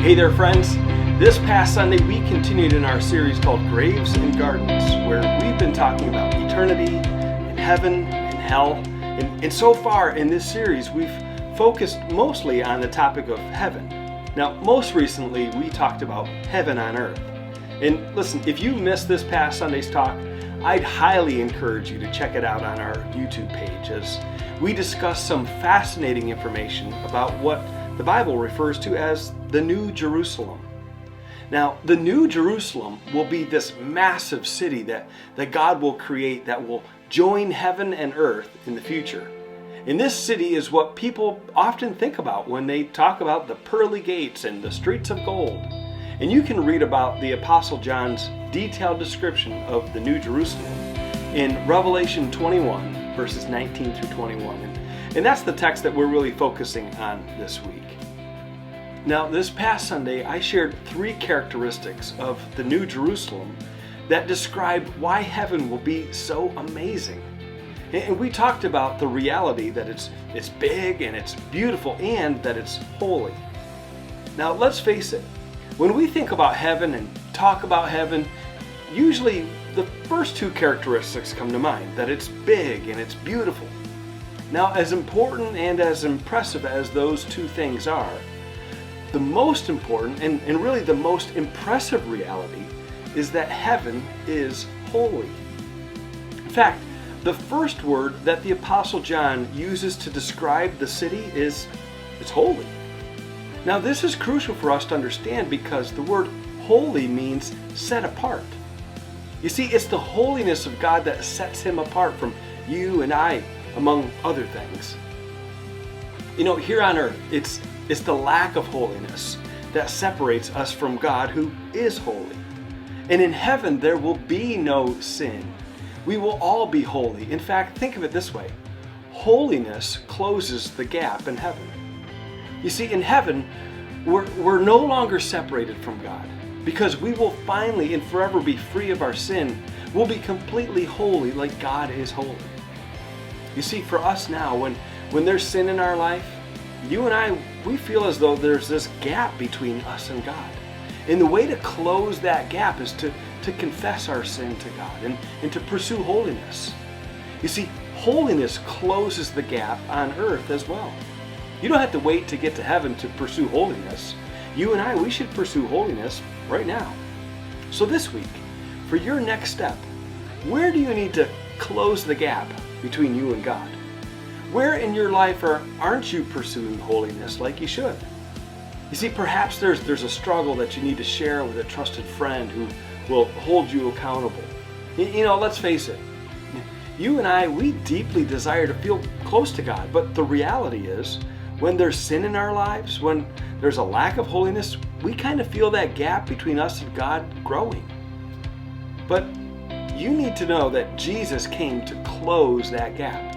Hey there, friends. This past Sunday, we continued in our series called Graves and Gardens, where we've been talking about eternity and heaven and hell. And so far in this series, we've focused mostly on the topic of heaven. Now, most recently, we talked about heaven on earth. And listen, if you missed this past Sunday's talk, I'd highly encourage you to check it out on our YouTube page as we discuss some fascinating information about what the Bible refers to as the New Jerusalem. Now, the New Jerusalem will be this massive city that God will create that will join heaven and earth in the future. And this city is what people often think about when they talk about the pearly gates and the streets of gold. And you can read about the Apostle John's detailed description of the New Jerusalem in Revelation 21, verses 19 through 21. And that's the text that we're really focusing on this week. Now, this past Sunday, I shared 3 characteristics of the New Jerusalem that describe why heaven will be so amazing. And we talked about the reality that it's big and it's beautiful and that it's holy. Now, let's face it, when we think about heaven and talk about heaven, usually the first 2 characteristics come to mind, that it's big and it's beautiful. Now, as important and as impressive as those 2 things are, the most important and really the most impressive reality is that heaven is holy. In fact, the first word that the Apostle John uses to describe the city is it's holy. Now, this is crucial for us to understand because the word holy means set apart. You see, it's the holiness of God that sets him apart from you and I, among other things. You know, here on earth, it's the lack of holiness that separates us from God who is holy. And in heaven, there will be no sin. We will all be holy. In fact, think of it this way. Holiness closes the gap in heaven. You see, in heaven, we're no longer separated from God because we will finally and forever be free of our sin. We'll be completely holy like God is holy. You see, for us now, when there's sin in our life, you and I, we feel as though there's this gap between us and God. And the way to close that gap is to confess our sin to God and to pursue holiness. You see, holiness closes the gap on earth as well. You don't have to wait to get to heaven to pursue holiness. You and I, we should pursue holiness right now. So this week, for your next step, where do you need to close the gap between you and God? Where in your life aren't you pursuing holiness like you should? You see, perhaps there's a struggle that you need to share with a trusted friend who will hold you accountable. You know, let's face it. You and I, we deeply desire to feel close to God, but the reality is, when there's sin in our lives, when there's a lack of holiness, we kind of feel that gap between us and God growing. But you need to know that Jesus came to close that gap.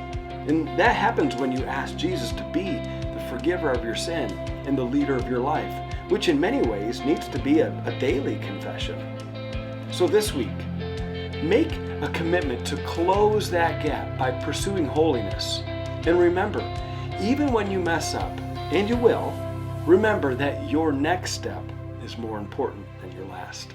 And that happens when you ask Jesus to be the forgiver of your sin and the leader of your life, which in many ways needs to be a daily confession. So this week, make a commitment to close that gap by pursuing holiness. And remember, even when you mess up, and you will, remember that your next step is more important than your last.